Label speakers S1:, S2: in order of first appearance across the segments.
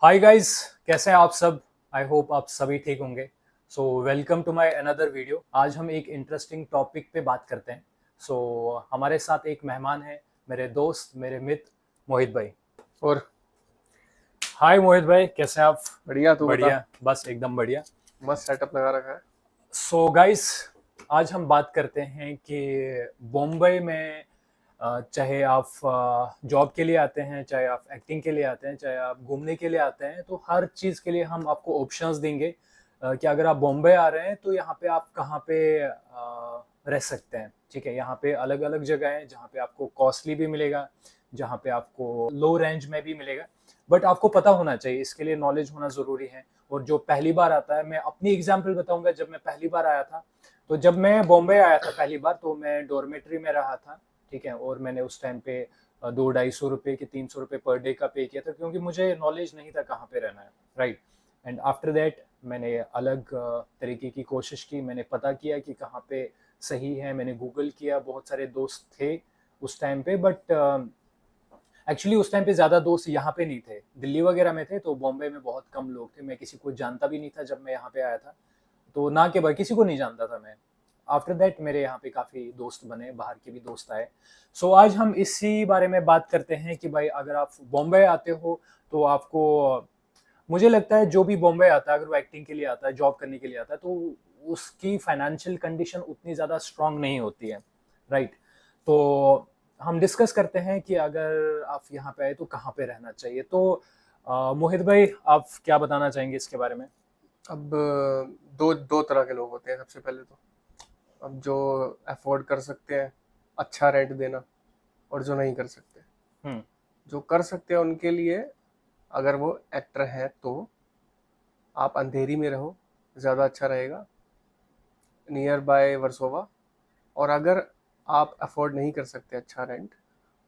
S1: Hi guys, कैसे हैं आप सब। आई होप आप सभी ठीक होंगे। So welcome to my another video. आज हम एक इंटरेस्टिंग टॉपिक पे बात करते हैं। हमारे साथ एक मेहमान है, मेरे दोस्त, मेरे मित्र मोहित भाई।
S2: और
S1: हाय मोहित भाई, कैसे हैं आप।
S2: बढ़िया। तू बता।
S1: बढ़िया, बस एकदम बढ़िया।
S2: मस्त सेटअप लगा रखा है।
S1: सो गाइस, आज हम बात करते हैं कि बॉम्बे में चाहे आप जॉब के लिए आते हैं, चाहे आप एक्टिंग के लिए आते हैं, चाहे आप घूमने के लिए आते हैं, तो हर चीज़ के लिए हम आपको ऑप्शंस देंगे कि अगर आप बॉम्बे आ रहे हैं तो यहाँ पे आप कहाँ पे रह सकते हैं। ठीक है, यहाँ पे अलग अलग जगह है जहाँ पे आपको कॉस्टली भी मिलेगा, जहाँ पे आपको लो रेंज में भी मिलेगा। बट आपको पता होना चाहिए, इसके लिए नॉलेज होना ज़रूरी है। और जो पहली बार आता है, मैं अपनी एग्जाम्पल बताऊंगा। जब मैं पहली बार आया था, तो जब मैं बॉम्बे आया था पहली बार, तो मैं डॉर्मेट्री में रहा था। ठीक है, और मैंने उस टाइम पे 200-250 के 300 रुपये पर डे का पे किया था, क्योंकि मुझे नॉलेज नहीं था कहाँ पे रहना है। राइट। एंड आफ्टर दैट मैंने अलग तरीके की कोशिश की, मैंने पता किया कि कहाँ पे सही है, मैंने गूगल किया, बहुत सारे दोस्त थे उस टाइम पे। बट एक्चुअली उस टाइम पे ज़्यादा दोस्त यहाँ पे नहीं थे, दिल्ली वगैरह में थे, तो बॉम्बे में बहुत कम लोग थे। मैं किसी को जानता भी नहीं था जब मैं यहाँ पे आया था, तो ना के बाद किसी को नहीं जानता था मैं। आफ्टर दैट मेरे यहाँ पे काफ़ी दोस्त बने, बाहर के भी दोस्त आए। आज हम इसी बारे में बात करते हैं कि भाई अगर आप बॉम्बे आते हो तो आपको, मुझे लगता है जो भी बॉम्बे आता है, अगर वो एक्टिंग के लिए आता है, जॉब करने के लिए आता है, तो उसकी फाइनेंशियल कंडीशन उतनी ज़्यादा स्ट्रांग नहीं होती है। राइट। तो हम डिस्कस करते हैं कि अगर आप यहाँ पे आए तो कहाँ पे रहना चाहिए। मोहित भाई, आप क्या बताना चाहेंगे इसके बारे में।
S2: अब दो दो तरह के लोग होते हैं। सबसे पहले तो अब जो अफोर्ड कर सकते हैं अच्छा रेंट देना, और जो नहीं कर सकते।
S1: हम्म।
S2: जो कर सकते हैं उनके लिए, अगर वो एक्टर हैं तो आप अंधेरी में रहो, ज़्यादा अच्छा रहेगा, नियर बाय वर्सोवा। और अगर आप अफोर्ड नहीं कर सकते अच्छा रेंट,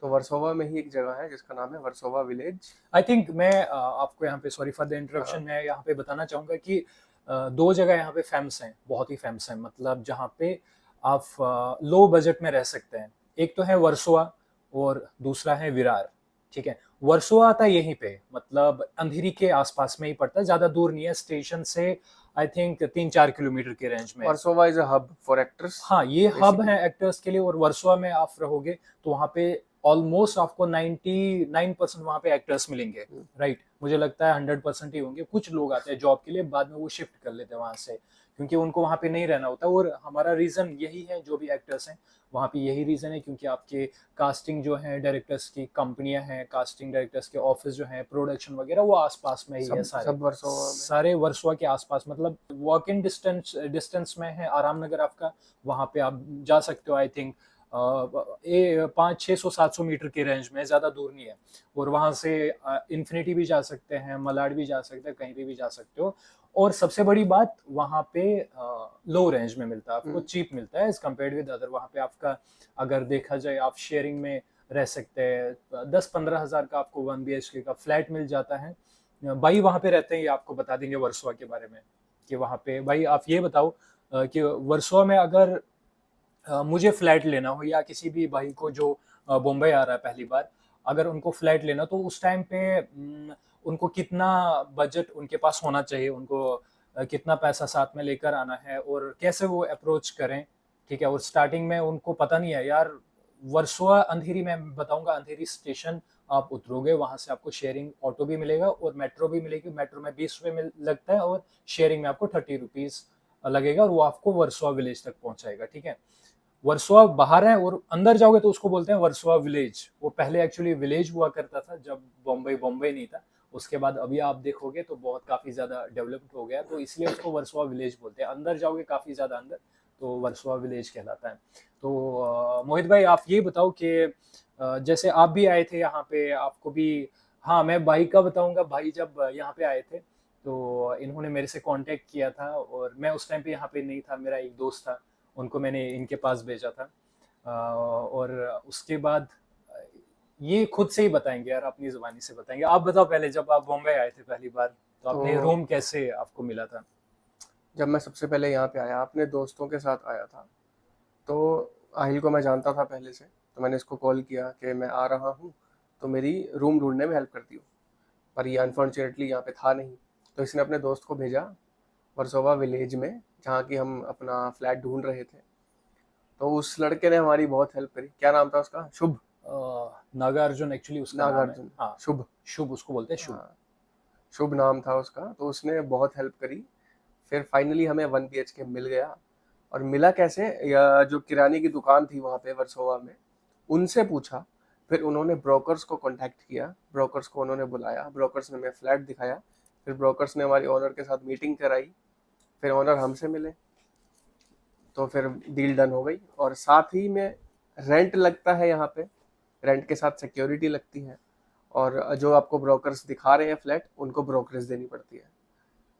S2: तो वर्सोवा में ही एक जगह है जिसका नाम है वर्सोवा विलेज।
S1: आई थिंक मैं आपको यहाँ पे, सॉरी फॉर द इंटरप्शन,
S2: हाँ।
S1: मैं यहाँ पे बताना चाहूँगा कि दो जगह यहाँ पे फेमस हैं, बहुत ही फेमस हैं, मतलब जहाँ पे आप लो बजट में रह सकते हैं। एक तो है वर्सोवा और दूसरा है विरार। ठीक है, वर्सोवा आता है यहीं पे, मतलब अंधेरी के आसपास में ही पड़ता है, ज़्यादा दूर नहीं है स्टेशन से। आई थिंक 3-4 किलोमीटर के रेंज में है।
S2: Versova is a hub for actors
S1: हाँ, ये हब है
S2: बेसिकली।
S1: एक्टर्स के लिए। और वर्सोवा में आप रहोगे तो वहाँ पे ऑलमोस्ट आपको 99% वहाँ पे एक्टर्स मिलेंगे। राइट, मुझे लगता है 100% ही होंगे। कुछ लोग आते हैं जॉब के लिए, बाद में वो शिफ्ट कर लेते हैं वहाँ से, क्योंकि उनको वहाँ पे नहीं रहना होता। और हमारा रीज़न यही है, जो भी एक्टर्स हैं वहाँ पे यही रीज़न है, क्योंकि आपके कास्टिंग जो है, डायरेक्टर्स की कंपनियां हैं, कास्टिंग डायरेक्टर्स के ऑफिस जो हैं, प्रोडक्शन वगैरह, वो आसपास में ही है
S2: सब
S1: सारे।
S2: सब वर्सोवा में।
S1: सारे वर्सोवा के आसपास, मतलब वॉक इन डिस्टेंस डिस्टेंस में है आराम नगर आपका। वहाँ पे आप जा सकते हो। आई थिंक 500-600-700 मीटर के रेंज में, ज़्यादा दूर नहीं है। और वहाँ से इन्फिनिटी भी जा सकते हैं, मलाड भी जा सकते हैं, कहीं पे भी जा सकते हो। और सबसे बड़ी बात, वहाँ पे लो रेंज में मिलता है आपको,
S2: हम्म।
S1: चीप मिलता है एज कम्पेयर विद अदर। वहाँ पे आपका, अगर देखा जाए, आप शेयरिंग में रह सकते हैं, 10-15 हज़ार का आपको 1 BHK का फ्लैट मिल जाता है। भाई वहाँ पे रहते हैं, ये आपको बता देंगे वर्सोवा के बारे में। कि वहाँ पे भाई आप ये बताओ कि वर्सोवा में अगर मुझे फ्लैट लेना हो, या किसी भी भाई को जो बॉम्बे आ रहा है पहली बार, अगर उनको फ्लैट लेना, तो उस टाइम पे उनको कितना बजट उनके पास होना चाहिए, उनको कितना पैसा साथ में लेकर आना है, और कैसे वो अप्रोच करें। ठीक है, और स्टार्टिंग में उनको पता नहीं है यार। वर्सोवा अंधेरी, मैं बताऊंगा, अंधेरी स्टेशन आप उतरोगे, वहां से आपको शेयरिंग ऑटो भी मिलेगा और मेट्रो भी मिलेगी। मेट्रो में 20 रुपये लगता है, और शेयरिंग में आपको 30 रुपीज लगेगा, और वो आपको वर्सोवा विलेज तक पहुंचाएगा। ठीक है, वर्सोवा बाहर है, और अंदर जाओगे तो उसको बोलते हैं वर्सोवा विलेज। वो पहले एक्चुअली विलेज हुआ करता था, जब बॉम्बे बॉम्बे नहीं था। उसके बाद अभी आप देखोगे तो बहुत काफी ज्यादा डेवलप्ड हो गया, तो इसलिए उसको वर्सोवा विलेज बोलते हैं। अंदर जाओगे काफी ज्यादा अंदर, तो वर्सोवा विलेज कहलाता है। मोहित भाई, आप ये बताओ कि जैसे आप भी आए थे यहाँ पे, आपको भी, हाँ, मैं भाई का बताऊंगा। भाई जब यहाँ पे आए थे, तो इन्होंने मेरे से कांटेक्ट किया था, और मैं उस टाइम पे यहाँ पे नहीं था, मेरा एक दोस्त था, उनको मैंने इनके पास भेजा था। और उसके बाद ये खुद से ही बताएंगे यार, अपनी जुबानी से बताएंगे। आप बताओ, पहले जब आप बॉम्बे आए थे पहली बार, तो
S2: तो
S1: आपने रूम कैसे आपको मिला था।
S2: जब मैं सबसे पहले यहाँ पे आया, अपने दोस्तों के साथ आया था, तो आहिल को मैं जानता था पहले से। तो मैंने इसको कॉल किया कि मैं आ रहा हूँ, तो मेरी रूम ढूंढने में हेल्प कर दियो। पर ये अनफॉर्चुनेटली यहाँ पे था नहीं, तो इसने अपने दोस्त को भेजा वर्सोवा विलेज में, जहाँ की हम अपना फ्लैट ढूंढ रहे थे। तो उस लड़के ने हमारी बहुत हेल्प करी। क्या नाम था उसका? शुभ।
S1: नागार्जुन एक्चुअली उसका नाम है।
S2: नागार्जुन।
S1: हाँ,
S2: शुभ।
S1: शुभ उसको बोलते हैं, शुभ।
S2: हाँ, शुभ नाम था उसका। तो उसने बहुत हेल्प करी। फिर फाइनली हमें 1 BHK मिल गया। और मिला कैसे, या जो किराने की दुकान थी वहाँ पे वर्सोवा में, उनसे पूछा। फिर उन्होंने ब्रोकर्स को कांटेक्ट किया, ब्रोकर्स को उन्होंने बुलाया, ब्रोकर्स ने हमें फ्लैट दिखाया। फिर ब्रोकर्स ने हमारी ओनर के साथ मीटिंग कराई। फिर ओनर हमसे मिले, तो फिर डील डन हो गई। और साथ ही में रेंट लगता है यहाँ पे, रेंट के साथ सिक्योरिटी लगती है। और जो आपको ब्रोकर्स दिखा रहे हैं फ्लैट, उनको ब्रोकरेज देनी पड़ती है।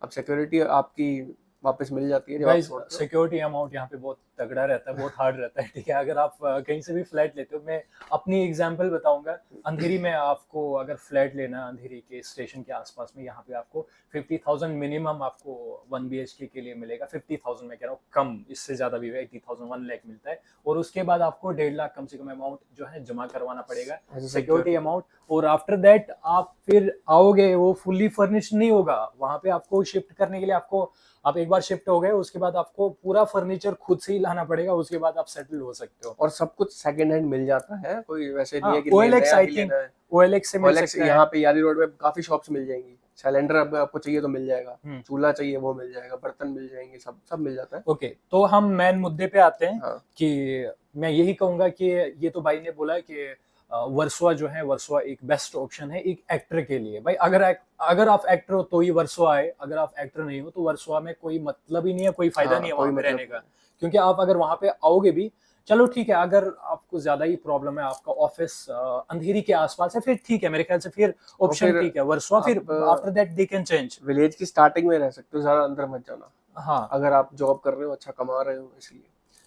S2: अब सिक्योरिटी आपकी वापस मिल जाती है जब आप
S1: गाइस,
S2: छोड़ते हो।
S1: सिक्योरिटी अमाउंट यहाँ पे बहुत तगड़ा रहता है, बहुत हार्ड रहता है, ठीक है। अगर आप कहीं से भी फ्लैट लेते हो, मैं अपनी एग्जांपल बताऊंगा। अंधेरी में आपको अगर फ्लैट लेना है अंधेरी के स्टेशन के आसपास में, यहाँ पे आपको 50,000 मिनिमम आपको 1 BHK के लिए मिलेगा। 50,000 मैं कह रहा हूँ, कम इससे ज्यादा भी 80,000, 1 लाख मिलता है। और उसके बाद आपको 1.5 लाख कम से कम अमाउंट जो है जमा करवाना पड़ेगा, सिक्योरिटी अमाउंट। और आफ्टर दैट आप फिर आओगे, वो फुल्ली फर्निश्ड नहीं होगा। वहां पे आपको शिफ्ट करने के लिए आप एक बार शिफ्ट हो गए, उसके बाद आपको पूरा फर्नीचर खुद से ही लाना पड़ेगा, उसके बाद आप सेटल हो सकते हो।
S2: और सब कुछ सेकंड हैंड मिल जाता है, कोई वैसे नहीं
S1: हाँ,
S2: है कि
S1: OLX
S2: नया
S1: आई
S2: ही
S1: थिंक
S2: लेना है।
S1: OLX से मिल
S2: OLX
S1: सकता है।
S2: यहाँ पे यारी रोड में काफी शॉप्स मिल जाएंगी। सिलेंडर अब आपको चाहिए तो मिल जाएगा,
S1: हम्म।
S2: चूल्हा चाहिए वो मिल जाएगा, बर्तन मिल जाएंगे, सब सब मिल जाता है।
S1: ओके, तो हम मेन मुद्दे पे आते हैं।
S2: हाँ।
S1: कि मैं यही कहूंगा कि ये तो भाई ने बोला कि वर्सोवा जो है, वर्सोवा एक बेस्ट ऑप्शन है एक एक्टर के लिए। भाई अगर आप एक्टर हो तो ही वर्सोवा आए, अगर आप एक्टर नहीं हो तो वर्सोवा में कोई मतलब ही नहीं है, कोई फायदा नहीं है
S2: कोई
S1: वहां पे
S2: मतलब
S1: रहने का। क्योंकि आप अगर वहां पे आओगे भी, चलो ठीक है, अगर आपको ज्यादा ही प्रॉब्लम है, आपका ऑफिस अंधेरी के आसपास है, फिर ठीक है, मेरे ख्याल से फिर ऑप्शन
S2: फिर
S1: ठीक है वर्सोवा। फिर
S2: आप
S1: after that they can change.
S2: Village की स्टार्टिंग में रह सकते हो, ज्यादा अंदर मत जाना,
S1: हाँ,
S2: अगर आप जॉब कर रहे हो, अच्छा कमा रहे हो, इसलिए।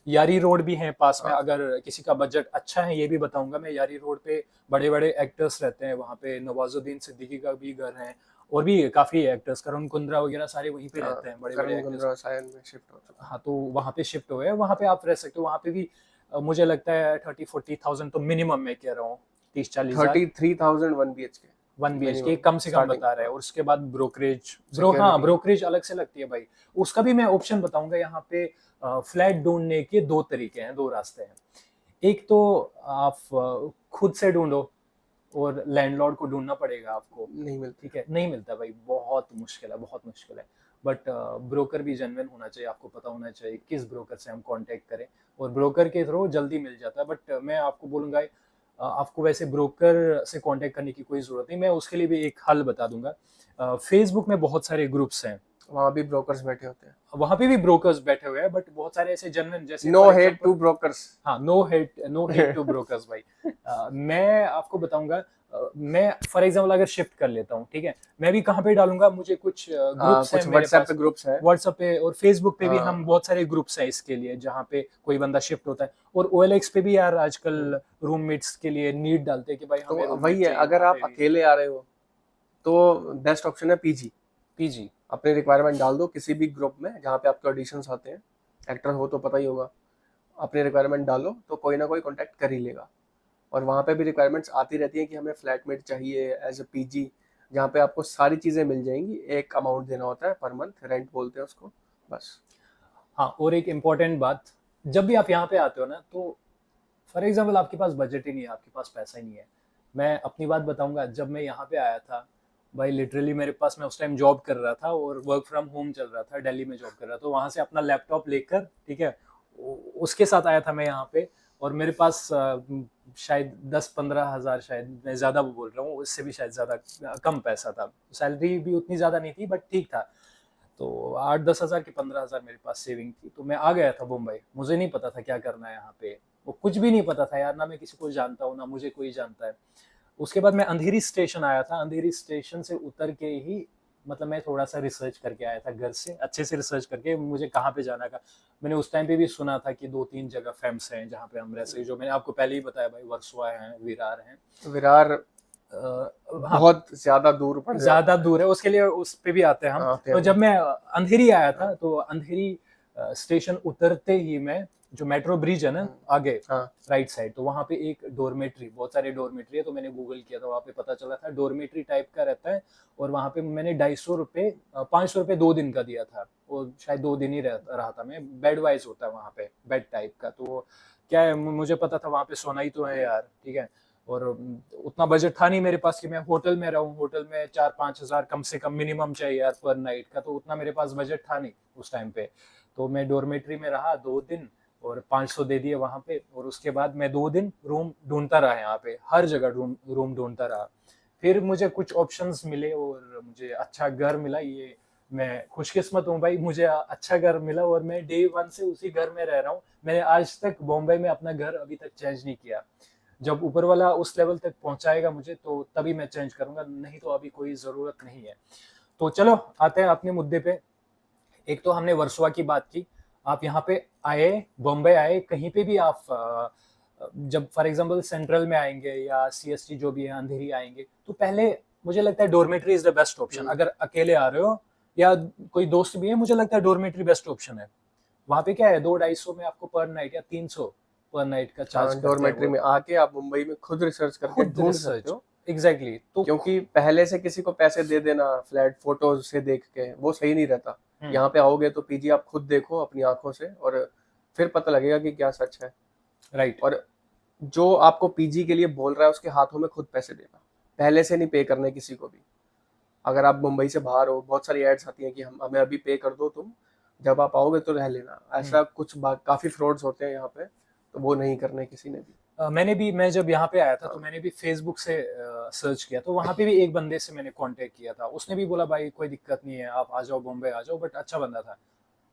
S1: यारी रोड भी है पास में,
S2: हाँ।
S1: अगर किसी का बजट अच्छा है, ये भी बताऊंगा मैं। यारी रोड पे बड़े बड़े एक्टर्स रहते हैं, वहाँ पे नवाजुद्दीन सिद्दीकी का भी घर है, और भी काफी एक्टर्स, करण कुंद्रा वगैरह सारे वहीं पे रहते हैं, बड़े बड़े
S2: करण
S1: एक्टर्स।
S2: कुंद्रा सायन में शिफ्ट हो चुका है।
S1: हाँ, तो वहाँ पे शिफ्ट हुए हैं, वहाँ पे आप रह सकते हो। वहाँ पे भी मुझे लगता है 30-40,000 तो मिनिमम मैं कह रहा हूँ, 30-40,000
S2: 33,000 1 BHK
S1: 1 BHK
S2: मिनिमम
S1: कम से कम
S2: स्टार्टिंग।
S1: बता रहे हैं। और उसके बाद
S2: सिक्योरिटी।
S1: ब्रोकरेज अलग से लगती है भाई। उसका भी मैं ऑप्शन बताऊंगा। यहाँ पे फ्लैट ढूंढने के 2 तरीके हैं, 2 रास्ते हैं। एक तो आप खुद से ढूंढो, और लैंडलॉर्ड को ढूंढना पड़ेगा आपको,
S2: नहीं मिलती।
S1: ठीक है, नहीं मिलता भाई, बहुत मुश्किल है, बहुत मुश्किल है। बट ब्रोकर भी जेन्युइन होना चाहिए, आपको पता होना चाहिए किस ब्रोकर से हम कांटेक्ट करें, और ब्रोकर के थ्रू जल्दी मिल जाता है। बट मैं आपको बोलूंगा, आपको वैसे ब्रोकर से कांटेक्ट करने की कोई जरूरत नहीं, मैं उसके लिए भी एक हल बता दूंगा। फेसबुक में बहुत सारे ग्रुप्स हैं,
S2: वहां भी ब्रोकर्स बैठे होते हैं।
S1: वहां पे भी ब्रोकर्स बैठे हुए हैं, बट बहुत सारे ऐसे जेन्युइन, जैसे
S2: no
S1: for
S2: hate
S1: example.
S2: To brokers.
S1: हाँ, नो हेट टू ब्रोकर्स भाई। मैं आपको बताऊंगा, मैं फॉर एग्जांपल अगर शिफ्ट कर लेता हूँ, ठीक है, मैं भी कहाँ पे डालूंगा, मुझे कुछ ग्रुप्स हैं
S2: कुछ
S1: मेरे
S2: व्हाट्सएप
S1: पास।
S2: पे ग्रुप्स है।
S1: व्हाट्सएप पे और फेसबुक पे भी हम
S2: हाँ।
S1: बहुत सारे ग्रुप्स हैं इसके लिए, जहाँ पे कोई बंदा शिफ्ट होता है। और OLX पे भी यार आजकल रूममेट्स के लिए नीड डालते हैं कि भाई
S2: तो
S1: हमें
S2: वही
S1: रूममेट
S2: है,
S1: चाहिए,
S2: अगर
S1: वहाँ
S2: आप
S1: पे भी
S2: अकेले आ रहे हो तो बेस्ट ऑप्शन है पीजी।
S1: PG।
S2: अपने रिक्वायरमेंट डाल दो किसी भी ग्रुप में जहाँ पे आपके ऑडिशंस आते हैं, एक्टर हो तो पता ही होगा। अपने रिक्वायरमेंट डालो तो कोई ना कोई कांटेक्ट कर ही लेगा। और वहाँ पे भी रिक्वायरमेंट्स आती रहती हैं कि हमें फ्लैटमेट चाहिए एज ए पीजी, जहाँ पे आपको सारी चीज़ें मिल जाएंगी। एक अमाउंट देना होता है पर मंथ, रेंट बोलते हैं उसको, बस।
S1: हाँ, और एक इम्पोर्टेंट बात, जब भी आप यहाँ पे आते हो ना, तो फॉर एग्जाम्पल आपके पास बजट ही नहीं है, आपके पास पैसा ही नहीं है। मैं अपनी बात बताऊंगा, जब मैं यहाँ पे आया था भाई, लिटरली मेरे पास, मैं उस टाइम जॉब कर रहा था और वर्क फ्रॉम होम चल रहा था, दिल्ली में जॉब कर रहा था, तो वहां से अपना लैपटॉप लेकर, ठीक है, उसके साथ आया था मैं यहाँ पे। और मेरे पास शायद 10-15 हज़ार, शायद मैं ज़्यादा बोल रहा हूँ, उससे भी शायद ज़्यादा कम पैसा था। सैलरी भी उतनी ज़्यादा नहीं थी, बट ठीक था। तो 8-10 हज़ार की 15 हज़ार मेरे पास सेविंग थी, तो मैं आ गया था मुंबई। मुझे नहीं पता था क्या करना है यहाँ पे, वो कुछ भी नहीं पता था यार, ना मैं किसी को जानता हूँ, ना मुझे कोई जानता है। उसके बाद मैं अंधेरी स्टेशन आया था, अंधेरी स्टेशन से उतर के ही, मतलब मैं थोड़ा सा रिसर्च करके आया था घर से, अच्छे से रिसर्च करके मुझे कहाँ पे जाना का। मैंने उस टाइम पे भी सुना था कि 2-3 जगह फेमस हैं जहाँ पे हम रह सकते, जो मैंने आपको पहले ही बताया भाई, वर्सोवा है, विरार है।
S2: विरार
S1: हाँ,
S2: बहुत ज्यादा दूर पड़ जाता
S1: ज्यादा दूर है, उसके लिए उस पे भी आते हैं हम।
S2: आते
S1: तो
S2: हैं
S1: जब
S2: वो।
S1: मैं अंधेरी आया था, तो अंधेरी स्टेशन उतरते ही मैं, जो मेट्रो ब्रिज है ना आगे
S2: हाँ
S1: राइट साइड, तो वहाँ पे एक डोरमेट्री, बहुत सारे डोरमेट्री है, तो मैंने गूगल किया था, वहाँ पे पता चला था डोरमेट्री टाइप का रहता है। और वहाँ पे मैंने 250 रुपये 500 रुपये 2 दिन का दिया था, और शायद 2 दिन ही रहा था मैं। बेड वाइज होता है वहाँ पे, बेड टाइप का। तो क्या है, मुझे पता था वहाँ पे सोना ही तो है यार, ठीक है। और उतना बजट था नहीं मेरे पास कि मैं होटल में रहूं। होटल में 4-5 हज़ार कम से कम मिनिमम चाहिए यार पर नाइट का, तो उतना मेरे पास बजट था नहीं उस टाइम पे। तो मैं डोरमेट्री में रहा 2 दिन, और 500 दे दिए वहां पे। और उसके बाद मैं 2 दिन रूम ढूंढता रहा, यहाँ पे हर जगह रूम ढूंढता रहा। फिर मुझे कुछ ऑप्शंस मिले और मुझे अच्छा घर मिला। ये मैं खुशकिस्मत हूँ भाई, मुझे अच्छा घर मिला, और मैं डे 1 से उसी घर में रह रहा हूँ। मैंने आज तक बॉम्बे में अपना घर अभी तक चेंज नहीं किया। जब ऊपर वाला उस लेवल तक पहुंचाएगा मुझे, तो तभी मैं चेंज करूंगा, नहीं तो अभी कोई जरूरत नहीं है। तो चलो आते हैं अपने मुद्दे पे। एक तो हमने वर्सोवा की बात की। आप यहाँ पे आए, बॉम्बे आए, कहीं पे भी आप जब फॉर एग्जांपल सेंट्रल में आएंगे या सीएसटी जो भी है अंधेरी आएंगे, तो पहले मुझे लगता है dormitory is the best option. अगर अकेले आ रहे हो या कोई दोस्त भी है, मुझे लगता है डोरमेट्री बेस्ट ऑप्शन है। वहाँ पे क्या है, 200-250 में आपको पर नाइट या 300 पर नाइट का चार्ज
S2: हाँ,
S1: करते हैं
S2: डॉर्मेट्री
S1: वो।
S2: में आके आप मुंबई में खुद रिसर्च करके
S1: खुद
S2: ढूंढ सकते
S1: रिसर्च,
S2: हो।
S1: एग्जैक्टली तो
S2: क्योंकि पहले से किसी को पैसे दे देना फ्लैट फोटोज से देख के वो सही नहीं रहता।
S1: हम्म,
S2: यहाँ पे आओगे तो पीजी आप खुद देखो अपनी आंखों से, और फिर पता लगेगा कि क्या सच है।
S1: राइट।
S2: और जो आपको पीजी के लिए बोल रहा है उसके हाथों में खुद पैसे देना, पहले से नहीं पे करने किसी को भी। अगर आप मुंबई से बाहर हो, बहुत सारी एड्स आती हैं कि हम हमें अभी पे कर दो, तुम जब आप आओगे तो रह लेना। ऐसा कुछ काफी फ्रॉड्स होते हैं यहाँ पे, तो वो नहीं करने किसी ने भी।
S1: मैंने भी, मैं जब यहाँ पे आया था तो
S2: हाँ
S1: मैंने भी फेसबुक से सर्च किया, तो वहाँ पे भी एक बंदे से मैंने कांटेक्ट किया था। उसने भी बोला भाई कोई दिक्कत नहीं है, आप आ जाओ बॉम्बे आ जाओ, बट अच्छा बंदा था।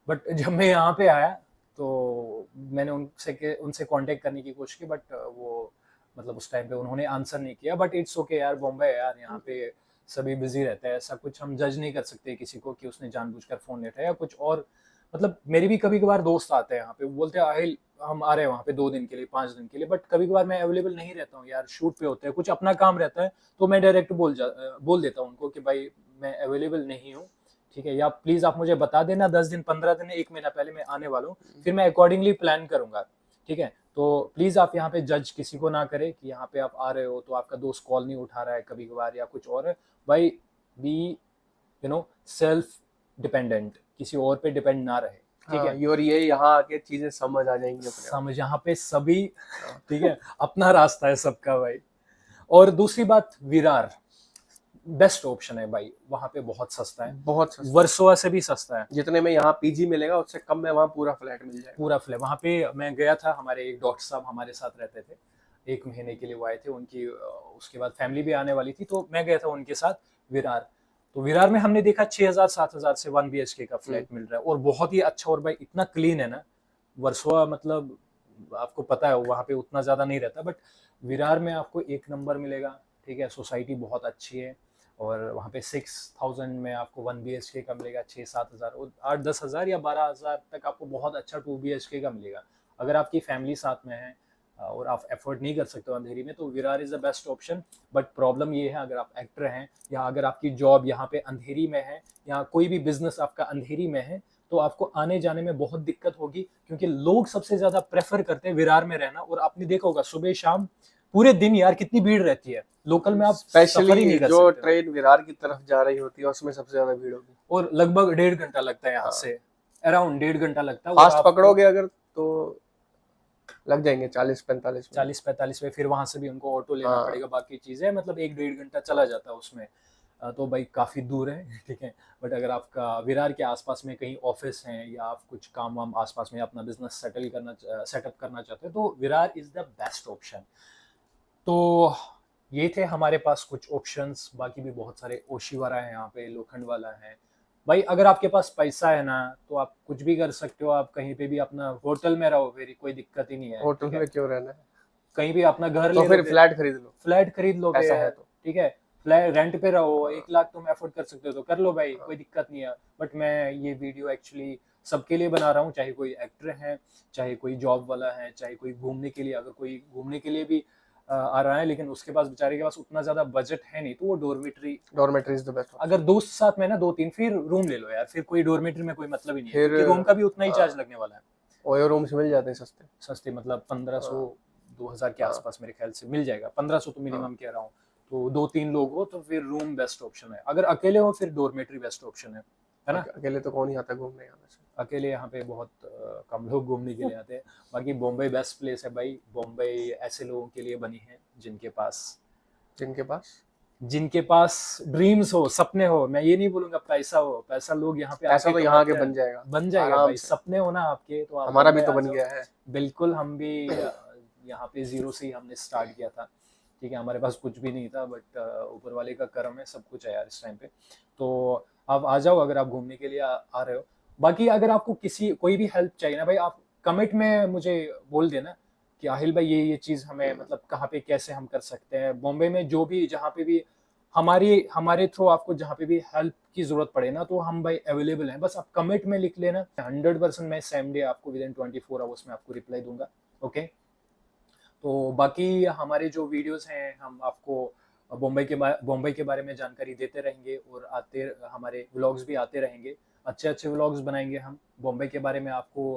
S1: बट जब मैं यहाँ पे आया तो मैंने उनसे कांटेक्ट करने की कोशिश की, बट वो मतलब उस टाइम पे उन्होंने आंसर नहीं किया। बट इट्स ओके यार, बॉम्बे है यार, यहाँ पे सभी बिजी रहते हैं, ऐसा कुछ हम जज नहीं कर सकते किसी को कि उसने जानबूझकर फोन नहीं उठाया या कुछ और। मतलब मेरे भी कभी कभार दोस्त आते हैं यहाँ पे, वो बोलते हैं आहिल हम आ रहे हैं वहाँ पे 2 दिन के लिए 5 दिन के लिए, बट कभी कभार मैं अवेलेबल नहीं रहता हूँ यार, शूट पे होते हैं, कुछ अपना काम रहता है। तो मैं डायरेक्ट बोल देता हूँ उनको कि भाई मैं अवेलेबल नहीं हूँ, ठीक है, या प्लीज आप मुझे बता देना 10 दिन 15 दिन 1 महीना पहले मैं आने वाला हूँ, फिर मैं अकॉर्डिंगली प्लान करूंगा, ठीक है। तो प्लीज आप यहाँ पे जज किसी को ना करें कि यहाँ पे आप आ रहे हो तो आपका दोस्त कॉल नहीं उठा रहा है कभी कभार या कुछ और है। भाई बी सेल्फ डिपेंडेंट, किसी और पे डिपेंड ना रहे, ठीक
S2: हाँ,
S1: है।
S2: और ये यहाँ आके चीजें समझ आ जाएंगी अपने आप।
S1: समझ यहाँ पे सभी,
S2: हाँ,
S1: ठीक है, अपना रास्ता है सबका भाई। और दूसरी बात, विरार बेस्ट ऑप्शन है भाई, वहां पे बहुत सस्ता है,
S2: बहुत सस्ता है।
S1: वर्सोवा से भी सस्ता है।
S2: जितने में यहाँ पीजी मिलेगा उससे कम में वहाँ पूरा फ्लैट मिल जाएगा।
S1: पूरा फ्लैट वहां पे मैं गया था, हमारे एक डॉक्टर साहब हमारे साथ रहते थे, 1 महीने के लिए वो आए थे, उनकी उसके बाद फैमिली भी आने वाली थी, तो मैं गया था उनके साथ विरार। तो विरार में हमने देखा 6,000-7,000 से 1 BHK का फ्लैट मिल रहा है, और बहुत ही अच्छा, और भाई इतना क्लीन है ना। वर्सोवा मतलब आपको पता है वहाँ पे उतना ज्यादा नहीं रहता, बट विरार में आपको एक नंबर मिलेगा, ठीक है। सोसाइटी बहुत अच्छी है, और वहाँ पे 6,000 में आपको 1 BHK का मिलेगा, 6-7 हज़ार, और 8-10 हज़ार या 12 हज़ार तक आपको बहुत अच्छा 2 BHK का मिलेगा। अगर आपकी फैमिली साथ में है और आप एफोर्ड नहीं कर सकते हो अंधेरी में, तो Virar is the best option. But problem ये है, अगर आप एक्टर हैं या अगर आपकी जॉब यहाँ पे अंधेरी में है या कोई भी बिजनेस आपका अंधेरी में है, तो आपको आने जाने में बहुत दिक्कत होगी, क्योंकि लोग सबसे ज्यादा प्रेफर करते हैं विरार में रहना। और आपने देखा होगा सुबह शाम पूरे दिन यार कितनी भीड़ रहती है, लोकल में आप सफर ही
S2: स्पेशली
S1: नहीं कर
S2: जो
S1: सकते हो।
S2: ट्रेन विरार की तरफ जा रही होती है उसमें सबसे ज्यादा भीड़ होगी।
S1: और लगभग 1.5 घंटा लगता है यहाँ
S2: हाँ,
S1: से, अराउंड 1.5 घंटा लगता है। और
S2: फास्ट
S1: आपको
S2: पकड़ोगे अगर तो लग जाएंगे 40-45 मिनट।
S1: 40-45 में, फिर वहां से भी उनको ऑटो लेना
S2: हाँ,
S1: पड़ेगा, बाकी चीजें, मतलब 1-1.5 घंटा चला जाता है उसमें। तो भाई काफी दूर है, ठीक है। बट अगर आपका विरार के आसपास में कहीं ऑफिस है या आप कुछ काम वाम आसपास में अपना बिजनेस सेटअप करना चाहते हो, तो Virar is the best option. तो ये थे हमारे पास कुछ ऑप्शंस, बाकी भी बहुत सारे, ओशीवारा है यहाँ पे, लोखंड वाला है। भाई अगर आपके पास पैसा है ना, तो आप कुछ भी कर सकते हो, आप कहीं पे भी अपना होटल में रहो, फिर कोई दिक्कत ही नहीं है,
S2: होटल
S1: ठीक है।
S2: में क्यों रहना है?
S1: कहीं भी अपना घर
S2: तो
S1: ले
S2: फिर
S1: लोगे,
S2: फ्लैट खरीद लो,
S1: फ्लैट खरीद लोगे,
S2: पैसा है तो।
S1: ठीक है। फ्लैट रेंट पे रहो,
S2: हाँ,
S1: 1 लाख तुम अफोर्ड कर सकते हो तो कर लो भाई,
S2: हाँ,
S1: कोई दिक्कत नहीं है। बट मैं ये वीडियो एक्चुअली सबके लिए बना रहा हूँ, चाहे कोई एक्टर है, चाहे कोई जॉब वाला है, चाहे कोई घूमने के लिए, अगर कोई घूमने के लिए भी आ रहा है, लेकिन उसके पास बेचारे के पास उतना ज्यादा बजट है नहीं, तो वो
S2: dormitory is the best option.
S1: अगर दोस्त साथ में ना 2-3, फिर रूम ले लो यार, फिर कोई डॉर्मेट्री में कोई मतलब ही नहीं है,
S2: फिर
S1: क्योंकि रूम का भी उतना ही चार्ज लगने वाला है।
S2: ओयो रूम्स मिल जाते हैं सस्ते।
S1: सस्ते मतलब 1500 2000 के
S2: हाँ।
S1: आसपास मेरे ख्याल से मिल जाएगा, 1500 तो मिनिमम कह रहा हूँ। तो 2-3 लोग हो तो फिर रूम बेस्ट ऑप्शन है, अगर अकेले हो फिर डॉर्मेट्री बेस्ट ऑप्शन है ना।
S2: अकेले तो कौन ही आता घूमने यहाँ पे।
S1: अकेले यहाँ पे बहुत कम लोग घूमने के लिए आते हैं। बाकी बॉम्बे बेस्ट प्लेस है भाई, बॉम्बे ऐसे लोगों के लिए बनी है जिनके पास ड्रीम्स हो, सपने हो। मैं ये नहीं बोलूंगा पैसा हो, पैसा लोग यहाँ पे
S2: पैसा
S1: आके
S2: तो यहाँ के
S1: कमाते हैं,
S2: बन जाएगा
S1: भाई।
S2: आराम से।
S1: सपने हो ना आपके तो आप
S2: हमारा भी
S1: बॉम्बे
S2: तो
S1: आ
S2: बन
S1: जाओ।
S2: गया है।
S1: बिल्कुल, हम भी यहाँ पे जीरो से ही हमने स्टार्ट किया था, ठीक है। हमारे पास कुछ भी नहीं था, बट ऊपर वाले का करम है, सब कुछ है यार इस टाइम पे। तो आप आ जाओ अगर आप घूमने के लिए आ रहे हो। बाकी अगर आपको कोई भी हेल्प चाहिए ना भाई, आप कमेंट में मुझे बोल देना कि आहिल भाई ये चीज़ हमें मतलब कहाँ पे कैसे हम कर सकते हैं। बॉम्बे में जो भी जहाँ पे भी हमारे थ्रू आपको जहाँ पे भी हेल्प की जरूरत पड़े ना, तो हम भाई अवेलेबल हैं। बस आप कमेंट में लिख लेना, 100% मैं सेम डे आपको विद इन 24 आवर्स में आपको रिप्लाई दूंगा। ओके, तो बाकी हमारे जो वीडियोस हैं हम आपको बॉम्बे के बारे में जानकारी देते रहेंगे, और हमारे व्लॉग्स भी आते रहेंगे। अच्छे अच्छे व्लॉग्स बनाएंगे हम बॉम्बे के बारे में, आपको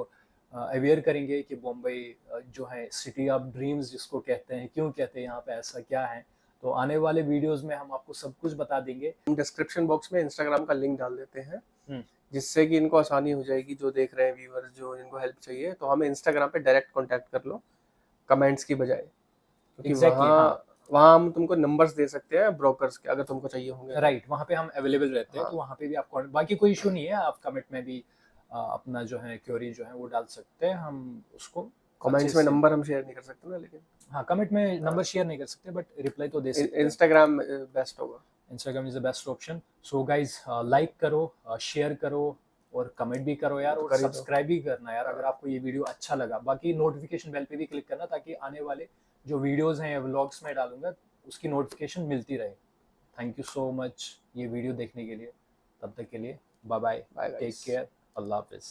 S1: अवेयर करेंगे कि बॉम्बे जो है सिटी ऑफ ड्रीम्स जिसको कहते हैं, क्यों कहते हैं, यहाँ पे ऐसा क्या है। तो आने वाले वीडियोस में हम आपको सब कुछ बता देंगे।
S2: हम डिस्क्रिप्शन बॉक्स में इंस्टाग्राम का लिंक डाल देते हैं, जिससे कि इनको आसानी हो जाएगी, जो देख रहे हैं व्यूअर्स, जो इनको हेल्प चाहिए तो हमें इंस्टाग्राम पे डायरेक्ट कांटेक्ट कर लो कमेंट्स की बजाय, क्योंकि वहाँ हम तुमको नंबर्स दे सकते हैं ब्रोकर्स के, अगर तुमको चाहिए होंगे।
S1: राइट, वहाँ पे हम अवेलेबल रहते हैं, तो वहाँ पे भी आपको बाकी कोई इशू नहीं है। आप कमेंट में भी अपना जो है क्वेरी जो है वो डाल सकते हैं, हम उसको
S2: कमेंट्स में नंबर हम शेयर नहीं कर सकते ना, लेकिन
S1: हाँ, कमेंट में नंबर शेयर नहीं कर सकते, बट रिप्लाई तो दे सकते हैं।
S2: इंस्टाग्राम बेस्ट होगा,
S1: Instagram is the best option. So guys, like करो, शेयर करो, और कमेंट भी करो यार, और सब्सक्राइब भी करना यार अगर आपको ये वीडियो अच्छा लगा। बाकी नोटिफिकेशन बेल पे भी क्लिक करना, ताकि आने वाले जो वीडियोस हैं व्लॉग्स में डालूंगा उसकी नोटिफिकेशन मिलती रहे। थैंक यू सो मच ये वीडियो देखने के लिए। तब तक के लिए बाय बाय, टेक केयर, अल्लाह हाफिज़।